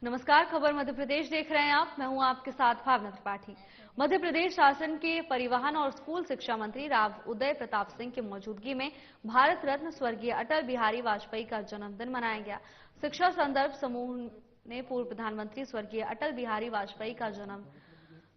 नमस्कार, खबर मध्य प्रदेश देख रहे हैं आप। मैं हूं आपके साथ भावना त्रिपाठी। मध्य प्रदेश शासन के परिवहन और स्कूल शिक्षा मंत्री राव उदय प्रताप सिंह की मौजूदगी में भारत रत्न स्वर्गीय अटल बिहारी वाजपेयी का जन्मदिन मनाया गया। शिक्षा संदर्भ समूह ने पूर्व प्रधानमंत्री स्वर्गीय अटल बिहारी वाजपेयी का जन्म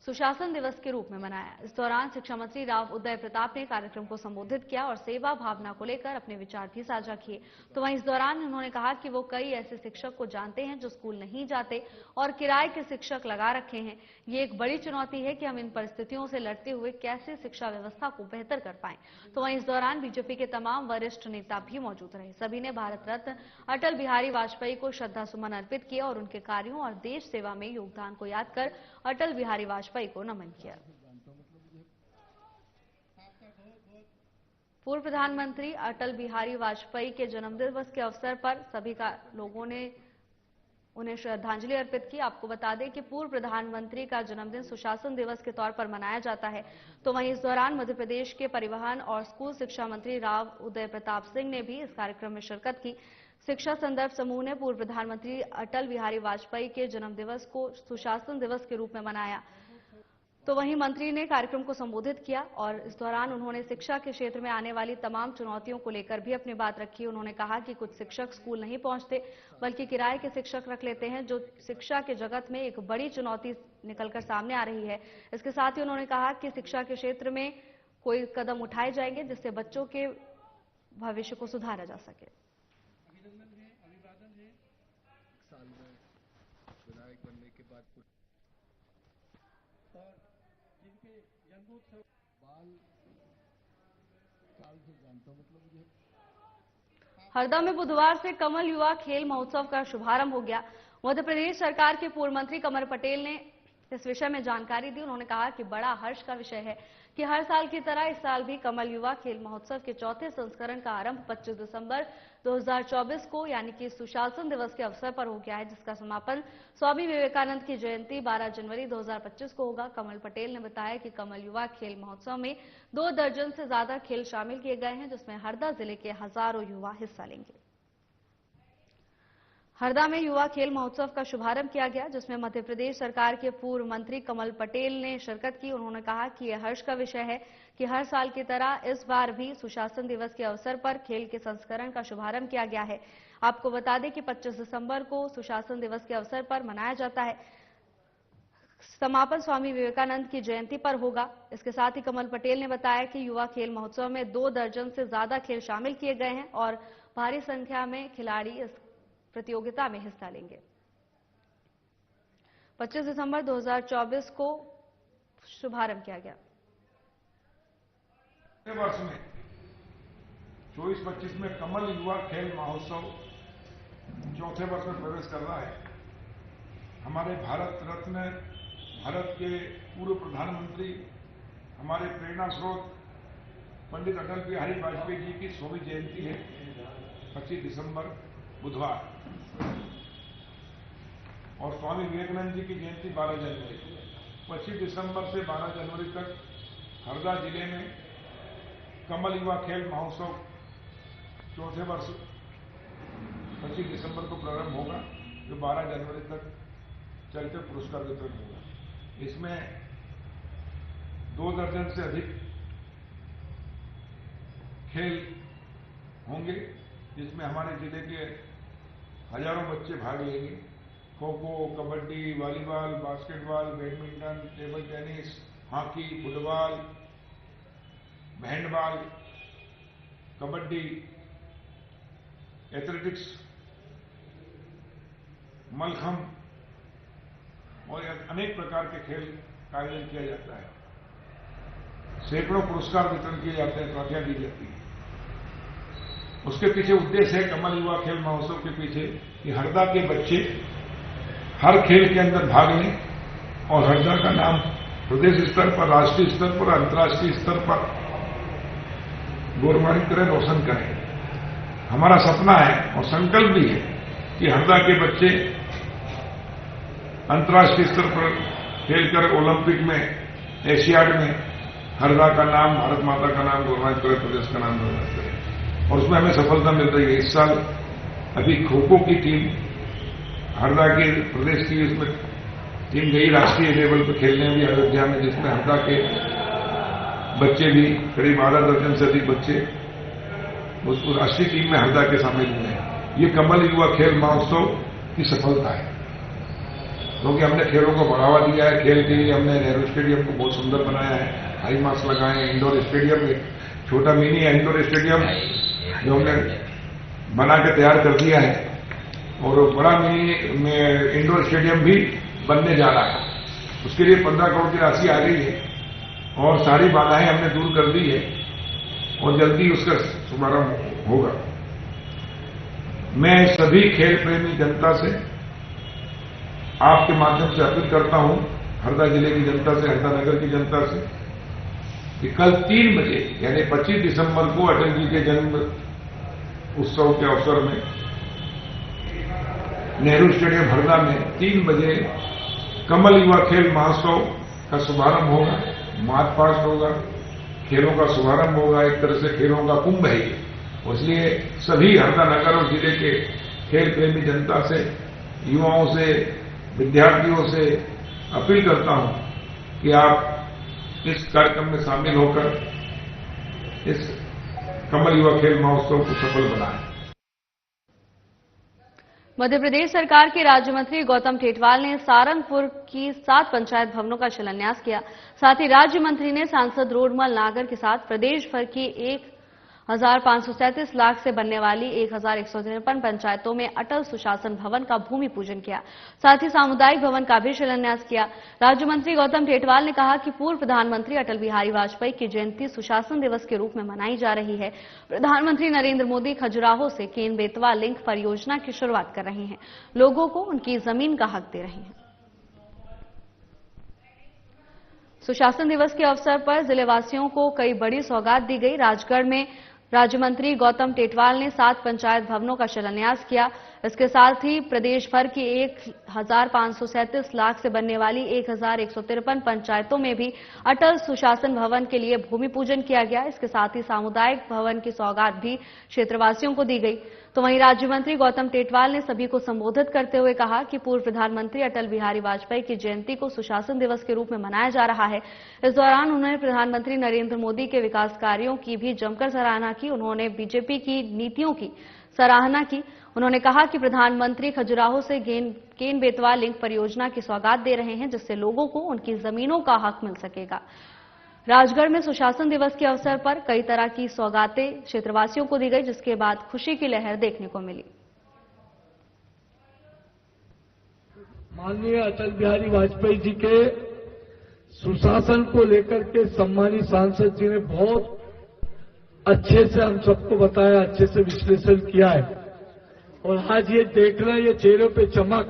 सुशासन दिवस के रूप में मनाया। इस दौरान शिक्षा मंत्री राव उदय प्रताप ने कार्यक्रम को संबोधित किया और सेवा भावना को लेकर अपने विचार भी साझा किए। तो वहीं इस दौरान उन्होंने कहा कि वो कई ऐसे शिक्षक को जानते हैं जो स्कूल नहीं जाते और किराए के शिक्षक लगा रखे हैं। ये एक बड़ी चुनौती है कि हम इन परिस्थितियों से लड़ते हुए कैसे शिक्षा व्यवस्था को बेहतर कर पाएं। तो वहीं इस दौरान बीजेपी के तमाम वरिष्ठ नेता भी मौजूद रहे। सभी ने भारत रत्न अटल बिहारी वाजपेयी को श्रद्धासुमन अर्पित किए और उनके कार्यों और देश सेवा में योगदान को याद कर अटल बिहारी वाजपेयी को नमन किया। पूर्व प्रधानमंत्री अटल बिहारी वाजपेयी के जन्मदिवस के अवसर पर सभी लोगों ने उन्हें श्रद्धांजलि अर्पित की। आपको बता दें कि पूर्व प्रधानमंत्री का जन्मदिन सुशासन दिवस के तौर पर मनाया जाता है। तो वहीं इस दौरान मध्य प्रदेश के परिवहन और स्कूल शिक्षा मंत्री राव उदय प्रताप सिंह ने भी इस कार्यक्रम में शिरकत की। शिक्षा संदर्भ समूह ने पूर्व प्रधानमंत्री अटल बिहारी वाजपेयी के जन्मदिवस को सुशासन दिवस के रूप में मनाया। तो वहीं मंत्री ने कार्यक्रम को संबोधित किया और इस दौरान उन्होंने शिक्षा के क्षेत्र में आने वाली तमाम चुनौतियों को लेकर भी अपनी बात रखी। उन्होंने कहा कि कुछ शिक्षक स्कूल नहीं पहुंचते बल्कि किराए के शिक्षक रख लेते हैं, जो शिक्षा के जगत में एक बड़ी चुनौती निकलकर सामने आ रही है। इसके साथ ही उन्होंने कहा कि शिक्षा के क्षेत्र में कोई कदम उठाए जाएंगे जिससे बच्चों के भविष्य को सुधारा जा सके। हरदा में बुधवार से कमल युवा खेल महोत्सव का शुभारंभ हो गया। मध्य प्रदेश सरकार के पूर्व मंत्री कमल पटेल ने इस विषय में जानकारी दी। उन्होंने कहा कि बड़ा हर्ष का विषय है कि हर साल की तरह इस साल भी कमल युवा खेल महोत्सव के चौथे संस्करण का आरंभ 25 दिसंबर 2024 को यानी कि सुशासन दिवस के अवसर पर हो गया है, जिसका समापन स्वामी विवेकानंद की जयंती 12 जनवरी 2025 को होगा। कमल पटेल ने बताया कि कमल युवा खेल महोत्सव में 2 दर्जन से ज्यादा खेल शामिल किए गए हैं, जिसमें हरदा जिले के हजारों युवा हिस्सा लेंगे। हरदा में युवा खेल महोत्सव का शुभारंभ किया गया, जिसमें मध्य प्रदेश सरकार के पूर्व मंत्री कमल पटेल ने शिरकत की। उन्होंने कहा कि यह हर्ष का विषय है कि हर साल की तरह इस बार भी सुशासन दिवस के अवसर पर खेल के संस्करण का शुभारंभ किया गया है। आपको बता दें कि 25 दिसंबर को सुशासन दिवस के अवसर पर मनाया जाता है। समापन स्वामी विवेकानंद की जयंती पर होगा। इसके साथ ही कमल पटेल ने बताया कि युवा खेल महोत्सव में 2 दर्जन से ज्यादा खेल शामिल किए गए हैं और भारी संख्या में खिलाड़ी इस प्रतियोगिता में हिस्सा लेंगे। 25 दिसंबर 2024 को शुभारंभ किया गया। वर्ष में 24-25 में कमल युवा खेल महोत्सव चौथे वर्ष में प्रवेश कर रहा है। हमारे भारत रत्न भारत के पूर्व प्रधानमंत्री हमारे प्रेरणा स्रोत पंडित अटल बिहारी वाजपेयी जी की 100वीं जयंती है 25 दिसंबर बुधवार, और स्वामी विवेकानंद जी की जयंती 12 जनवरी। 25 दिसंबर से 12 जनवरी तक हरदा जिले में कमल युवा खेल महोत्सव चौथे वर्ष 25 दिसंबर को प्रारंभ होगा, जो 12 जनवरी तक चलते पुरस्कार वितरण होगा। इसमें 2 दर्जन से अधिक खेल होंगे, जिसमें हमारे जिले के हजारों बच्चे भाग लेंगे। Kho kho, kabaddi, volleyball, basketball, badminton, table tennis, hockey, football, handball, kabaddi, athletics, mallakhamb और अनेक प्रकार के खेल का आयोजन किया जाता है। सैकड़ों पुरस्कार वितरण किए जाते हैं, ट्रॉफियां दी जाती हैं। उसके पीछे उद्देश्य है कमल युवा खेल महोत्सव के पीछे कि हरदा के बच्चे हर खेल के अंदर भाग लें और हरदा का नाम प्रदेश स्तर पर, राष्ट्रीय स्तर पर, अंतर्राष्ट्रीय स्तर पर गौरवान्वित करें, रोशन करें। हमारा सपना है और संकल्प भी है कि हरदा के बच्चे अंतर्राष्ट्रीय स्तर पर खेलकर ओलंपिक में, एशियाड में हरदा का नाम, भारत माता का नाम गौरवान्वित करें, प्रदेश का नाम गौरवान्वित करें। और उसमें हमें सफलता मिल रही है। इस साल अभी खो खो की टीम हरदा की प्रदेश की इसमें टीम गई राष्ट्रीय लेवल पर खेलने भी अयोध्या में, जिसमें हरदा के बच्चे भी करीब आधा दर्जन से अधिक बच्चे उसको राष्ट्रीय टीम में हरदा के शामिल हुए हैं। ये कमल युवा खेल महोत्सव की सफलता है, क्योंकि हमने खेलों को बढ़ावा दिया है। खेल के लिए हमने नेहरू स्टेडियम को बहुत सुंदर बनाया है, हाई मार्क्स लगाए हैं। इंडोर स्टेडियम, एक छोटा मिनी इंडोर स्टेडियम जो हमने बना के तैयार कर दिया है, और बड़ा मिनी इंडोर स्टेडियम भी बनने जा रहा है। उसके लिए 15 करोड़ की राशि आ गई है और सारी बाधाएं हमने दूर कर दी है और जल्दी उसका शुभारंभ होगा। मैं सभी खेल प्रेमी जनता से आपके माध्यम से अपील करता हूं, हरदा जिले की जनता से, हरदा नगर की जनता से, कि कल 3 बजे यानी 25 दिसंबर को अटल जी के जन्म उत्सव के अवसर में नेहरू स्टेडियम हरदा में 3 बजे कमल युवा खेल महोत्सव का शुभारंभ होगा, मार्च पास्ट होगा, खेलों का शुभारंभ होगा। एक तरह से खेलों का कुंभ है ये। इसलिए सभी हरदा नगर और जिले के खेल प्रेमी जनता से, युवाओं से, विद्यार्थियों से अपील करता हूं कि आप इस कार्यक्रम में शामिल होकर इस कमल युवा खेल महोत्सव को सफल बनाएं। मध्य प्रदेश सरकार के राज्य मंत्री गौतम टेटवाल ने सारंगपुर की 7 पंचायत भवनों का शिलान्यास किया। साथ ही राज्य मंत्री ने सांसद रोडमल नागर के साथ प्रदेश भर की 1,537 लाख से बनने वाली 1,153 पंचायतों में अटल सुशासन भवन का भूमि पूजन किया। साथ ही सामुदायिक भवन का भी शिलान्यास किया। राज्य मंत्री गौतम टेटवाल ने कहा कि पूर्व प्रधानमंत्री अटल बिहारी वाजपेयी की जयंती सुशासन दिवस के रूप में मनाई जा रही है। प्रधानमंत्री नरेंद्र मोदी खजुराहो से केन बेतवा लिंक परियोजना की शुरुआत कर रहे हैं, लोगों को उनकी जमीन का हक दे रहे हैं। सुशासन दिवस के अवसर पर जिलेवासियों को कई बड़ी सौगात दी गई। राजगढ़ में राज्य मंत्री गौतम टेटवाल ने 7 पंचायत भवनों का शिलान्यास किया। इसके साथ ही प्रदेश भर की 1,537 लाख से बनने वाली 1,153 पंचायतों में भी अटल सुशासन भवन के लिए भूमि पूजन किया गया। इसके साथ ही सामुदायिक भवन की सौगात भी क्षेत्रवासियों को दी गई। तो वहीं राज्य मंत्री गौतम टेटवाल ने सभी को संबोधित करते हुए कहा कि पूर्व प्रधानमंत्री अटल बिहारी वाजपेयी की जयंती को सुशासन दिवस के रूप में मनाया जा रहा है। इस दौरान उन्होंने प्रधानमंत्री नरेंद्र मोदी के विकास कार्यों की भी जमकर सराहना की। उन्होंने बीजेपी की नीतियों की सराहना की। उन्होंने कहा कि प्रधानमंत्री खजुराहो से केन बेतवा लिंक परियोजना की सौगात दे रहे हैं, जिससे लोगों को उनकी जमीनों का हक मिल सकेगा। राजगढ़ में सुशासन दिवस के अवसर पर कई तरह की सौगातें क्षेत्रवासियों को दी गई, जिसके बाद खुशी की लहर देखने को मिली। माननीय अटल बिहारी वाजपेयी जी के सुशासन को लेकर के सम्मानित सांसद जी ने बहुत अच्छे से हम सबको बताया, अच्छे से विश्लेषण किया है। और आज ये देख रहे हैं, ये चेहरे पे चमक,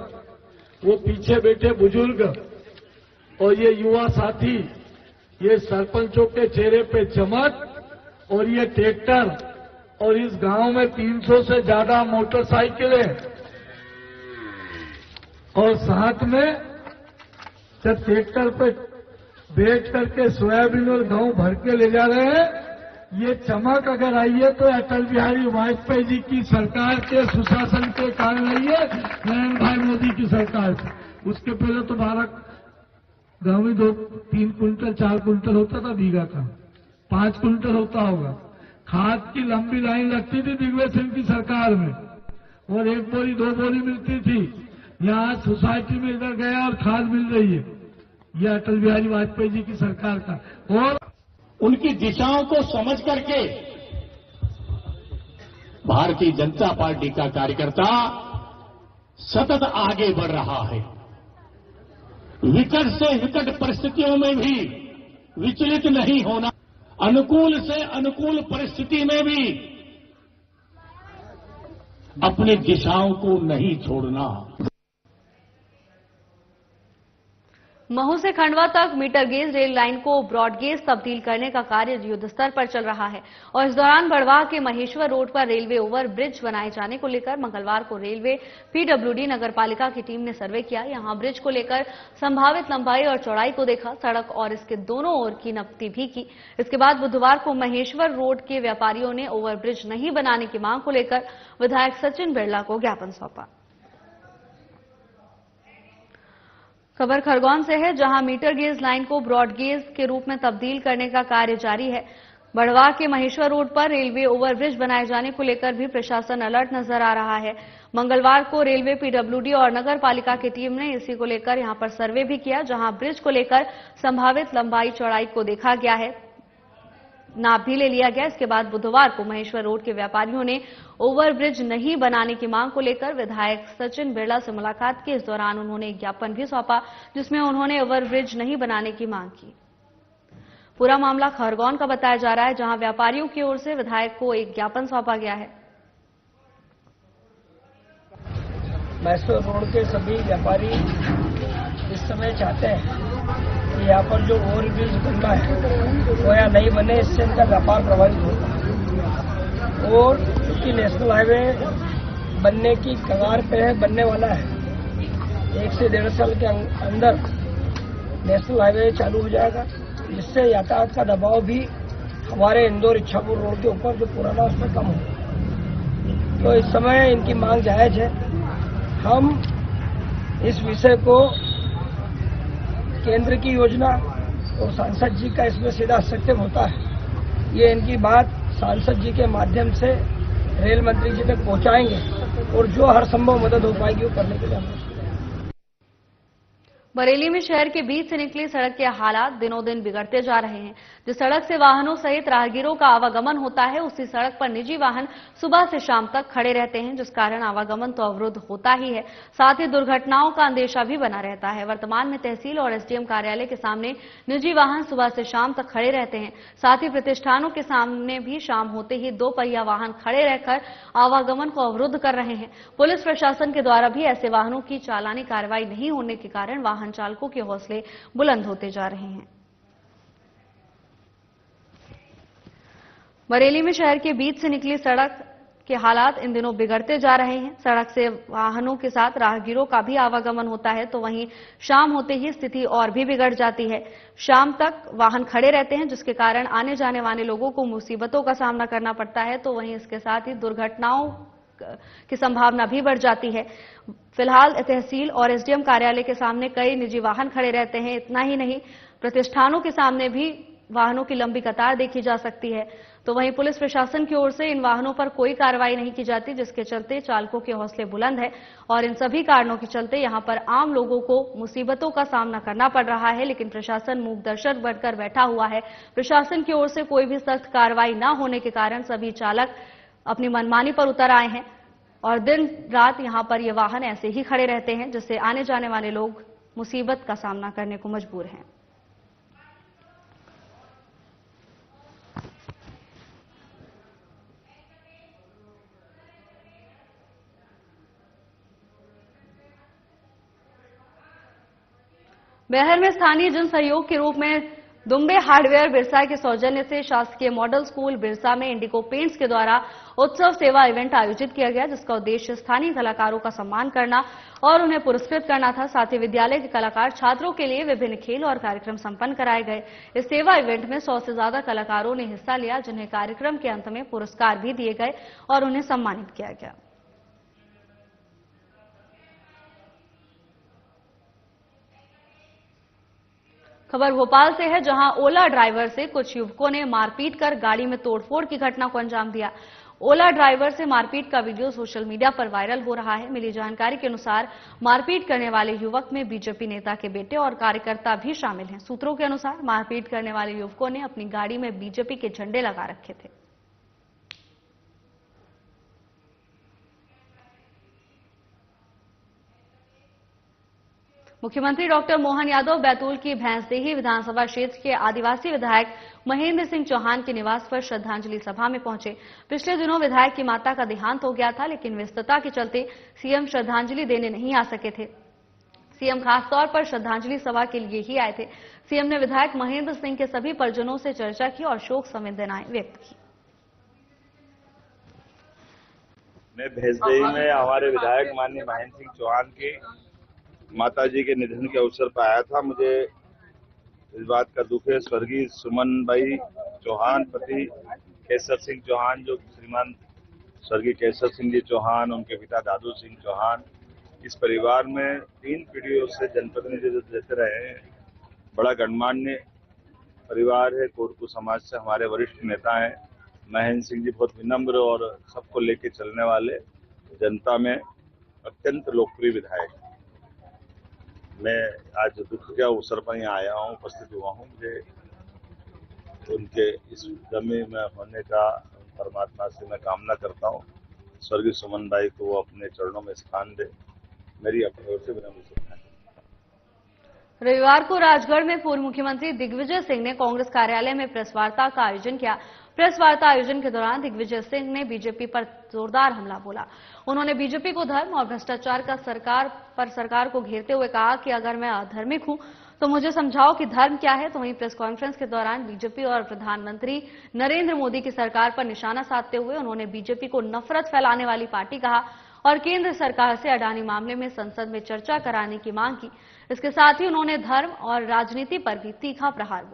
वो पीछे बैठे बुजुर्ग और ये युवा साथी, ये सरपंचों के चेहरे पे चमक और ये ट्रैक्टर, और इस गांव में 300 से ज्यादा मोटरसाइकिलें, और साथ में जब ट्रैक्टर पे बैठ करके सोयाबीन और गेहूं भर के ले जा रहे हैं, ये चमक अगर आई है तो अटल बिहारी वाजपेयी जी की सरकार के सुशासन के कारण आई है, नरेंद्र भाई मोदी की सरकार से। उसके पहले तो 12 गांव में 2-3 कुंटल 4 कुंटल होता था बीघा का, 5 कुंटल होता होगा। खाद की लंबी लाइन लगती थी दिग्विजय सिंह की सरकार में, और 1 बोरी 2 बोरी मिलती थी। यहाँ सोसाइटी में इधर गया और खाद मिल रही है। यह अटल बिहारी वाजपेयी जी की सरकार का, और उनकी दिशाओं को समझ करके भारतीय जनता पार्टी का कार्यकर्ता सतत आगे बढ़ रहा है। विकट से विकट परिस्थितियों में भी विचलित नहीं होना, अनुकूल से अनुकूल परिस्थिति में भी अपनी दिशाओं को नहीं छोड़ना। महू से खंडवा तक मीटर गेज रेल लाइन को ब्रॉड गेज तब्दील करने का कार्य युद्ध स्तर पर चल रहा है, और इस दौरान बड़वाह के महेश्वर रोड पर रेलवे ओवर ब्रिज बनाए जाने को लेकर मंगलवार को रेलवे पीडब्ल्यूडी नगरपालिका की टीम ने सर्वे किया। यहां ब्रिज को लेकर संभावित लंबाई और चौड़ाई को देखा, सड़क और इसके दोनों ओर की नपती भी की। इसके बाद बुधवार को महेश्वर रोड के व्यापारियों ने ओवर ब्रिज नहीं बनाने की मांग को लेकर विधायक सचिन बिरला को ज्ञापन सौंपा। खबर खरगोन से है, जहां मीटर गेज लाइन को ब्रॉड गेज के रूप में तब्दील करने का कार्य जारी है। बढ़वा के महेश्वर रोड पर रेलवे ओवरब्रिज बनाए जाने को लेकर भी प्रशासन अलर्ट नजर आ रहा है। मंगलवार को रेलवे, पीडब्ल्यूडी और नगर पालिका की टीम ने इसी को लेकर यहां पर सर्वे भी किया, जहां ब्रिज को लेकर संभावित लंबाई चौड़ाई को देखा गया है, नाप भी ले लिया गया। इसके बाद बुधवार को महेश्वर रोड के व्यापारियों ने ओवरब्रिज नहीं बनाने की मांग को लेकर विधायक सचिन बिरला से मुलाकात की। इस दौरान उन्होंने एक ज्ञापन भी सौंपा, जिसमें उन्होंने ओवरब्रिज नहीं बनाने की मांग की। पूरा मामला खरगोन का बताया जा रहा है, जहां व्यापारियों की ओर से विधायक को एक ज्ञापन सौंपा गया है। महेश्वर रोड के सभी व्यापारी इस समय चाहते हैं कि यहाँ पर जो ओवरब्रिज बनना है वो यहाँ नहीं बने, इससे इनका व्यापार प्रभावित होता है। और क्योंकि नेशनल हाईवे बनने की कगार पे है, बनने वाला है, 1 से 1.5 साल के अंदर नेशनल हाईवे चालू हो जाएगा, जिससे यातायात का दबाव भी हमारे इंदौर इच्छापुर रोड के ऊपर जो पुराना उसमें कम हो। तो इस समय इनकी मांग जायज है। हम इस विषय को केंद्र की योजना और सांसद जी का इसमें सीधा हस्तक्षेप होता है, ये इनकी बात सांसद जी के माध्यम से रेल मंत्री जी तक पहुंचाएंगे और जो हर संभव मदद हो पाएगी वो करने के लिए हम। बरेली में शहर के बीच से निकली सड़क के हालात दिनों दिन बिगड़ते जा रहे हैं। जिस सड़क से वाहनों सहित राहगीरों का आवागमन होता है, उसी सड़क पर निजी वाहन सुबह से शाम तक खड़े रहते हैं, जिस कारण आवागमन तो अवरुद्ध होता ही है, साथ ही दुर्घटनाओं का अंदेशा भी बना रहता है। वर्तमान में तहसील और एसडीएम कार्यालय के सामने निजी वाहन सुबह से शाम तक खड़े रहते हैं, साथ ही प्रतिष्ठानों के सामने भी शाम होते ही 2 पहिया वाहन खड़े रहकर आवागमन को अवरुद्ध कर रहे हैं। पुलिस प्रशासन के द्वारा भी ऐसे वाहनों की चालानी कार्रवाई नहीं होने के कारण वाहन चालकों के हौसले बुलंद होते जा रहे हैं। बरेली में शहर के बीच से निकली सड़क के हालात इन दिनों बिगड़ते जा रहे हैं। सड़क से वाहनों के साथ राहगीरों का भी आवागमन होता है, तो वहीं शाम होते ही स्थिति और भी बिगड़ जाती है। शाम तक वाहन खड़े रहते हैं, जिसके कारण आने जाने वाले लोगों को मुसीबतों का सामना करना पड़ता है, तो वहीं इसके साथ ही दुर्घटनाओं की संभावना भी बढ़ जाती है। फिलहाल तहसील और एसडीएम कार्यालय के सामने कई निजी वाहन खड़े रहते हैं। इतना ही नहीं, प्रतिष्ठानों के सामने भी वाहनों की लंबी कतार देखी जा सकती है। तो वहीं पुलिस प्रशासन की ओर से इन वाहनों पर कोई कार्रवाई नहीं की जाती, जिसके चलते चालकों के हौसले बुलंद है और इन सभी कारणों के चलते यहां पर आम लोगों को मुसीबतों का सामना करना पड़ रहा है। लेकिन प्रशासन मूक दर्शक बनकर बैठा हुआ है। प्रशासन की ओर से कोई भी सख्त कार्रवाई न होने के कारण सभी चालक अपनी मनमानी पर उतर आए हैं और दिन रात यहां पर ये वाहन ऐसे ही खड़े रहते हैं, जिससे आने जाने वाले लोग मुसीबत का सामना करने को मजबूर हैं। बेहर में स्थानीय जन सहयोग के रूप में दुम्बे हार्डवेयर बिरसा के सौजन्य से शासकीय मॉडल स्कूल बिरसा में इंडिगो पेंट्स के द्वारा उत्सव सेवा इवेंट आयोजित किया गया, जिसका उद्देश्य स्थानीय कलाकारों का सम्मान करना और उन्हें पुरस्कृत करना था। साथ ही विद्यालय के कलाकार छात्रों के लिए विभिन्न खेल और कार्यक्रम संपन्न कराए गए। इस सेवा इवेंट में 100 से ज्यादा कलाकारों ने हिस्सा लिया, जिन्हें कार्यक्रम के अंत में पुरस्कार भी दिए गए और उन्हें सम्मानित किया गया। खबर भोपाल से है, जहां ओला ड्राइवर से कुछ युवकों ने मारपीट कर गाड़ी में तोड़फोड़ की घटना को अंजाम दिया। ओला ड्राइवर से मारपीट का वीडियो सोशल मीडिया पर वायरल हो रहा है। मिली जानकारी के अनुसार मारपीट करने वाले युवक में बीजेपी नेता के बेटे और कार्यकर्ता भी शामिल हैं। सूत्रों के अनुसार मारपीट करने वाले युवकों ने अपनी गाड़ी में बीजेपी के झंडे लगा रखे थे। मुख्यमंत्री डॉक्टर मोहन यादव बैतूल की भैंसदेही विधानसभा क्षेत्र के आदिवासी विधायक महेंद्र सिंह चौहान के निवास पर श्रद्धांजलि सभा में पहुंचे। पिछले दिनों विधायक की माता का देहांत हो गया था, लेकिन व्यस्तता के चलते सीएम श्रद्धांजलि देने नहीं आ सके थे। सीएम खासतौर पर श्रद्धांजलि सभा के लिए ही आए थे। सीएम ने विधायक महेंद्र सिंह के सभी परिजनों से चर्चा की और शोक संवेदनाएं व्यक्त की। मैं भैंसदेही में हमारे विधायक माननीय महेंद्र सिंह चौहान के माताजी के निधन के अवसर पर आया था। मुझे इस बात का दुख है, स्वर्गीय सुमन भाई चौहान पति केसर सिंह चौहान, जो श्रीमान स्वर्गीय केसर सिंह जी चौहान, उनके पिता दादू सिंह चौहान इस परिवार में 3 पीढ़ियों से जनप्रतिनिधि देते रहे हैं। बड़ा गणमान्य परिवार है। कोटकू समाज से हमारे वरिष्ठ नेता हैं महेंद्र सिंह जी, बहुत विनम्र और सबको लेके चलने वाले, जनता में अत्यंत लोकप्रिय विधायक। मैं आज दुख के अवसर पर यहाँ आया हूँ, उपस्थित हुआ हूँ। मुझे उनके इस गमी में होने का परमात्मा से मैं कामना करता हूँ। स्वर्गीय सुमन भाई को वो अपने चरणों में स्थान दे, मेरी अपनी ओर से विनम्र शुभकामनाएं। रविवार को राजगढ़ में पूर्व मुख्यमंत्री दिग्विजय सिंह ने कांग्रेस कार्यालय में प्रेस वार्ता का आयोजन किया। प्रेस वार्ता आयोजन के दौरान दिग्विजय सिंह ने बीजेपी पर जोरदार हमला बोला। उन्होंने बीजेपी को धर्म और भ्रष्टाचार का सरकार को घेरते हुए कहा कि अगर मैं अधार्मिक हूं तो मुझे समझाओ कि धर्म क्या है। तो वहीं प्रेस कॉन्फ्रेंस के दौरान बीजेपी और प्रधानमंत्री नरेंद्र मोदी की सरकार पर निशाना साधते हुए उन्होंने बीजेपी को नफरत फैलाने वाली पार्टी कहा और केंद्र सरकार से अडानी मामले में संसद में चर्चा कराने की मांग की। इसके साथ ही उन्होंने धर्म और राजनीति पर भी तीखा प्रहार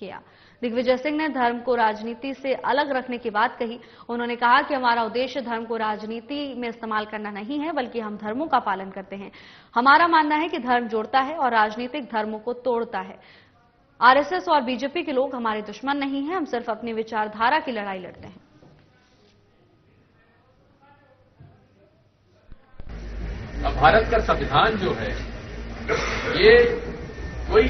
किया। दिग्विजय सिंह ने धर्म को राजनीति से अलग रखने की बात कही। उन्होंने कहा कि हमारा उद्देश्य धर्म को राजनीति में इस्तेमाल करना नहीं है, बल्कि हम धर्मों का पालन करते हैं। हमारा मानना है कि धर्म जोड़ता है और राजनीतिक धर्मों को तोड़ता है। आरएसएस और बीजेपी के लोग हमारे दुश्मन नहीं हैं, हम सिर्फ अपनी विचारधारा की लड़ाई लड़ते हैं। अब भारत का संविधान जो है ये कोई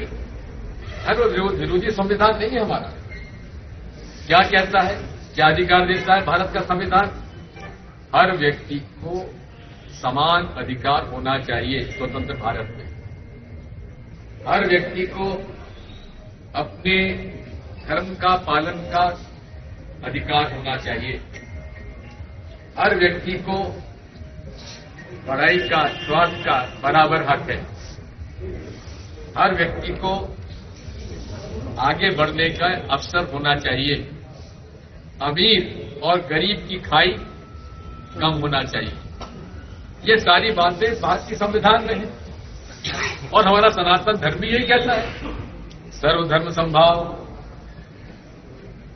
धर्म विरोधी संविधान नहीं है। हमारा क्या कहता है, क्या अधिकार देता है भारत का संविधान? हर व्यक्ति को समान अधिकार होना चाहिए स्वतंत्र भारत में। हर व्यक्ति को अपने धर्म का पालन का अधिकार होना चाहिए। हर व्यक्ति को पढ़ाई का, स्वास्थ्य का बराबर हक है। हर व्यक्ति को आगे बढ़ने का अवसर होना चाहिए। अमीर और गरीब की खाई कम होना चाहिए। ये सारी बातें भारत के संविधान में है और हमारा सनातन धर्म भी यही कहता है, सर्वधर्म समभाव।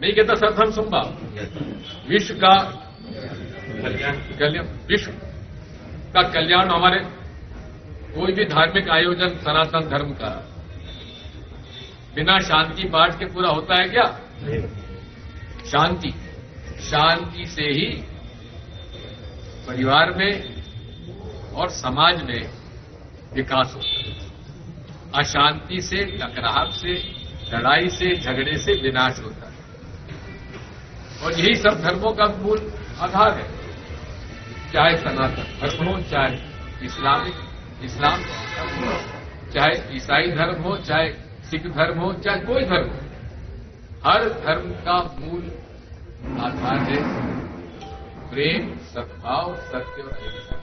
नहीं कहता सर्वधर्म समभाव, विश्व का कल्याण, विश्व का कल्याण। हमारे कोई भी धार्मिक आयोजन सनातन धर्म का बिना शांति पाठ के पूरा होता है क्या? शांति से ही परिवार में और समाज में विकास होता है। अशांति से, टकराव से, लड़ाई से, झगड़े से विनाश होता है और यही सब धर्मों का मूल आधार है। चाहे सनातन धर्म हो, चाहे इस्लाम, चाहे ईसाई धर्म हो, चाहे सिख धर्म हो, चाहे कोई धर्म हो, हर धर्म का मूल आधार है प्रेम, सद्भाव, सत्य और अहिंसा।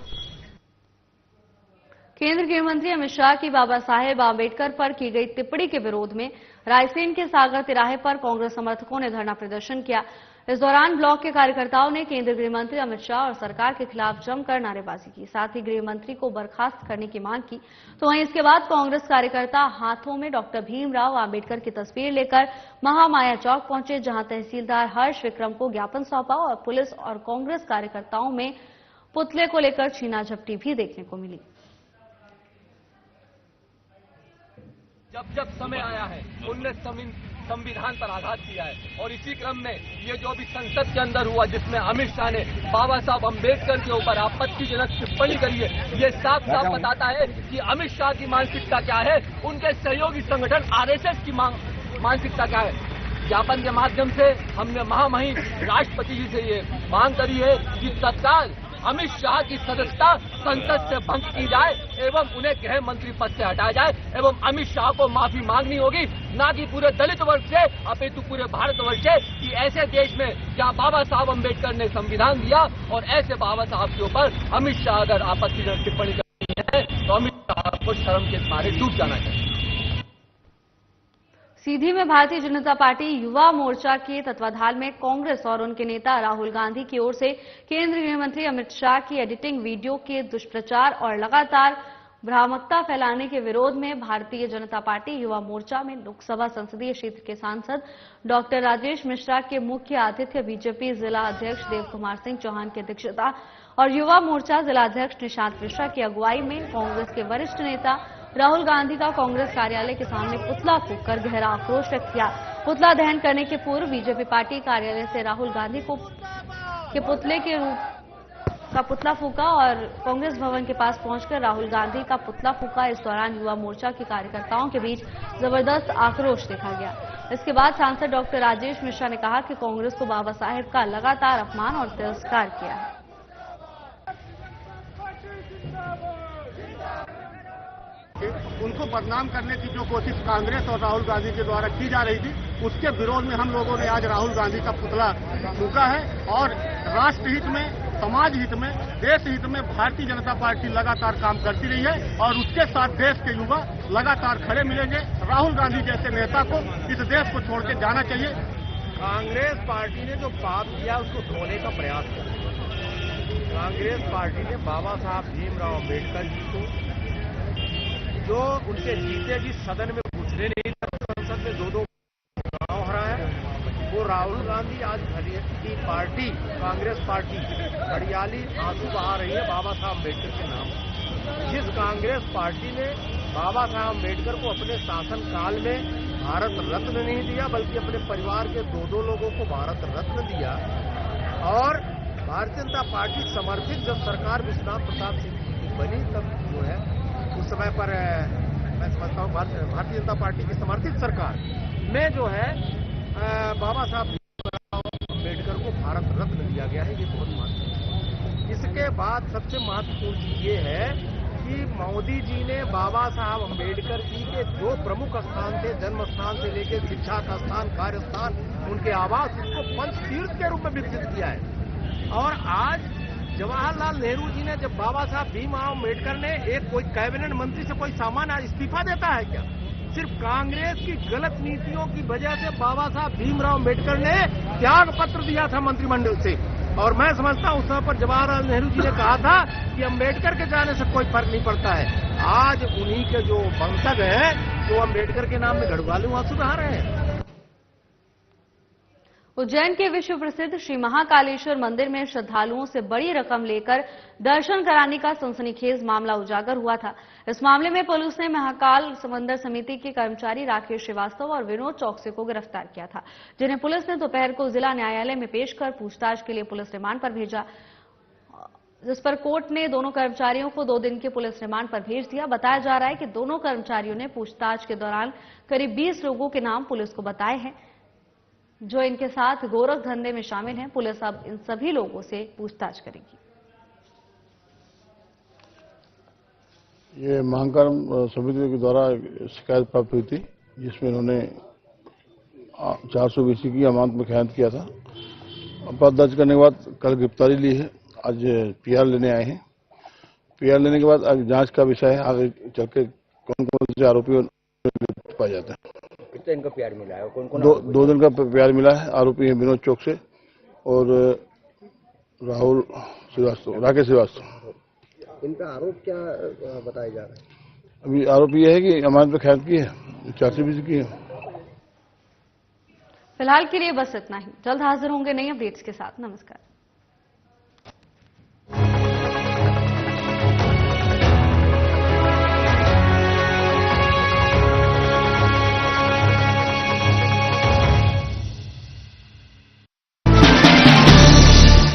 केंद्रीय गृह मंत्री अमित शाह की बाबा साहेब आंबेडकर पर की गई टिप्पणी के विरोध में रायसेन के सागर तिराहे पर कांग्रेस समर्थकों ने धरना प्रदर्शन किया। इस दौरान ब्लॉक के कार्यकर्ताओं ने केंद्रीय गृह मंत्री अमित शाह और सरकार के खिलाफ जमकर नारेबाजी की। साथ ही गृह मंत्री को बर्खास्त करने की मांग की। तो वहीं इसके बाद कांग्रेस कार्यकर्ता हाथों में डॉक्टर भीमराव आंबेडकर की तस्वीर लेकर महामाया चौक पहुंचे, जहां तहसीलदार हर्ष विक्रम को ज्ञापन सौंपा और पुलिस और कांग्रेस कार्यकर्ताओं में पुतले को लेकर छीना-झपटी भी देखने को मिली। जब समय आया है उनने संविधान पर आघात किया है और इसी क्रम में ये जो भी संसद के अंदर हुआ, जिसमें अमित शाह ने बाबा साहब अम्बेडकर के ऊपर आपत्तिजनक टिप्पणी करी है, ये साफ साफ बताता है कि अमित शाह की मानसिकता क्या है, उनके सहयोगी संगठन आरएसएस की मानसिकता क्या है। ज्ञापन के माध्यम से हमने महामहिम राष्ट्रपति जी से ये मांग करी है कि तत्काल अमित शाह की सदस्यता संसद से भंग की जाए एवं उन्हें गृह मंत्री पद से हटाया जाए एवं अमित शाह को माफी मांगनी होगी, ना कि पूरे दलित वर्ग से, अपितु पूरे भारतवर्ष से, कि ऐसे देश में जहां बाबा साहब अम्बेडकर ने संविधान दिया और ऐसे बाबा साहब के ऊपर अमित शाह अगर आपत्तिजनक टिप्पणी करनी है तो अमित शाह को शर्म के मारे डूब जाना चाहिए। सीधी में भारतीय जनता पार्टी युवा मोर्चा के तत्वाधान में कांग्रेस और उनके नेता राहुल गांधी की ओर से केंद्रीय गृह मंत्री अमित शाह की एडिटिंग वीडियो के दुष्प्रचार और लगातार भ्रामकता फैलाने के विरोध में भारतीय जनता पार्टी युवा मोर्चा में लोकसभा संसदीय क्षेत्र के सांसद डॉक्टर राजेश मिश्रा के मुख्य आतिथ्य बीजेपी जिला अध्यक्ष देव कुमार सिंह चौहान की अध्यक्षता और युवा मोर्चा जिलाध्यक्ष निशांत मिश्रा की अगुवाई में कांग्रेस के वरिष्ठ नेता राहुल गांधी का कांग्रेस कार्यालय के सामने पुतला फूंककर गहरा आक्रोश व्यक्त किया। पुतला दहन करने के पूर्व बीजेपी पार्टी कार्यालय से राहुल गांधी के पुतले के रूप का पुतला फूंका और कांग्रेस भवन के पास पहुंचकर राहुल गांधी का पुतला फूंका। इस दौरान युवा मोर्चा के कार्यकर्ताओं के बीच जबरदस्त आक्रोश देखा गया। इसके बाद सांसद डॉक्टर राजेश मिश्रा ने कहा कि कांग्रेस को बाबा साहेब का लगातार अपमान और तिरस्कार किया है। उनको बदनाम करने की जो कोशिश कांग्रेस और राहुल गांधी के द्वारा की जा रही थी, उसके विरोध में हम लोगों ने आज राहुल गांधी का पुतला फूंका है और राष्ट्र हित में, समाज हित में, देश हित में भारतीय जनता पार्टी लगातार काम करती रही है और उसके साथ देश के युवा लगातार खड़े मिलेंगे। राहुल गांधी जैसे नेता को इस देश को छोड़ के जाना चाहिए। कांग्रेस पार्टी ने जो पाप किया उसको धोने का प्रयास किया। कांग्रेस पार्टी ने बाबा साहब भीमराव अम्बेडकर जी को, जो उनके जीते जी सदन में घुसने नहीं था, संसद में 2-2 चुनाव हरा है, वो राहुल गांधी आज की पार्टी, कांग्रेस पार्टी हरियाली आंसू बहा रही है बाबा साहब अम्बेडकर के नाम। जिस कांग्रेस पार्टी ने बाबा साहब अम्बेडकर को अपने शासन काल में भारत रत्न नहीं दिया, बल्कि अपने परिवार के 2-2 लोगों को भारत रत्न दिया, और भारतीय जनता पार्टी समर्थित जब सरकार विश्वनाथ प्रताप सिंह की बनी, तब जो है उस समय पर मैं समझता हूँ भारतीय जनता पार्टी की समर्थित सरकार में जो है बाबा साहब अम्बेडकर को भारत रत्न दिया गया है। ये बहुत महत्वपूर्ण है। इसके बाद सबसे महत्वपूर्ण चीज ये है कि मोदी जी ने बाबा साहब अम्बेडकर जी के जो प्रमुख स्थान थे, जन्म स्थान से लेकर शिक्षा का स्थान, कार्य स्थान, उनके आवास, इसको पंचतीर्थ के रूप में विकसित किया है। और आज जवाहरलाल नेहरू जी ने, जब बाबा साहब भीमराव अम्बेडकर ने एक कोई कैबिनेट मंत्री से कोई सामान्य इस्तीफा देता है क्या? सिर्फ कांग्रेस की गलत नीतियों की वजह से बाबा साहब भीमराव अम्बेडकर ने त्याग पत्र दिया था मंत्रिमंडल से। और मैं समझता हूं उस समय पर जवाहरलाल नेहरू जी ने कहा था कि अम्बेडकर के जाने से कोई फर्क नहीं पड़ता है। आज उन्हीं के जो वंशज हैं, वो अम्बेडकर के नाम में घड़वालू आंसू बहा रहे हैं। उज्जैन के विश्व प्रसिद्ध श्री महाकालेश्वर मंदिर में श्रद्धालुओं से बड़ी रकम लेकर दर्शन कराने का सनसनीखेज मामला उजागर हुआ था। इस मामले में पुलिस ने महाकाल समंदर समिति के कर्मचारी राकेश श्रीवास्तव और विनोद चौकसे को गिरफ्तार किया था, जिन्हें पुलिस ने दोपहर को जिला न्यायालय में पेश कर पूछताछ के लिए पुलिस रिमांड पर भेजा, जिस पर कोर्ट ने दोनों कर्मचारियों को 2 दिन के पुलिस रिमांड पर भेज दिया। बताया जा रहा है कि दोनों कर्मचारियों ने पूछताछ के दौरान करीब 20 लोगों के नाम पुलिस को बताए हैं, जो इनके साथ गोरख धंधे में शामिल हैं। पुलिस अब इन सभी लोगों से पूछताछ करेगी। ये महाकाल समिति के द्वारा शिकायत प्राप्त हुई थी, जिसमें इन्होंने 420 की अमानत में खयानत किया था। अपराध दर्ज करने के बाद कल गिरफ्तारी ली है, आज पीआर लेने आए हैं। पीआर लेने के बाद आज जांच का विषय है, आगे चल के कौन कौन से आरोपी पाए जाते हैं। कितने दिन का प्यार मिला है? कौन-कौन? 2 दिन का प्यार मिला है। आरोपी है विनोद चौकसे और राहुल श्रीवास्तव, राकेश श्रीवास्तव। इनका आरोप क्या बताया जा रहा है? अभी आरोप यह है कि अमानत में खयानत की है, 420 की है। फिलहाल के लिए बस इतना ही। जल्द हाजिर होंगे नई अपडेट्स के साथ। नमस्कार।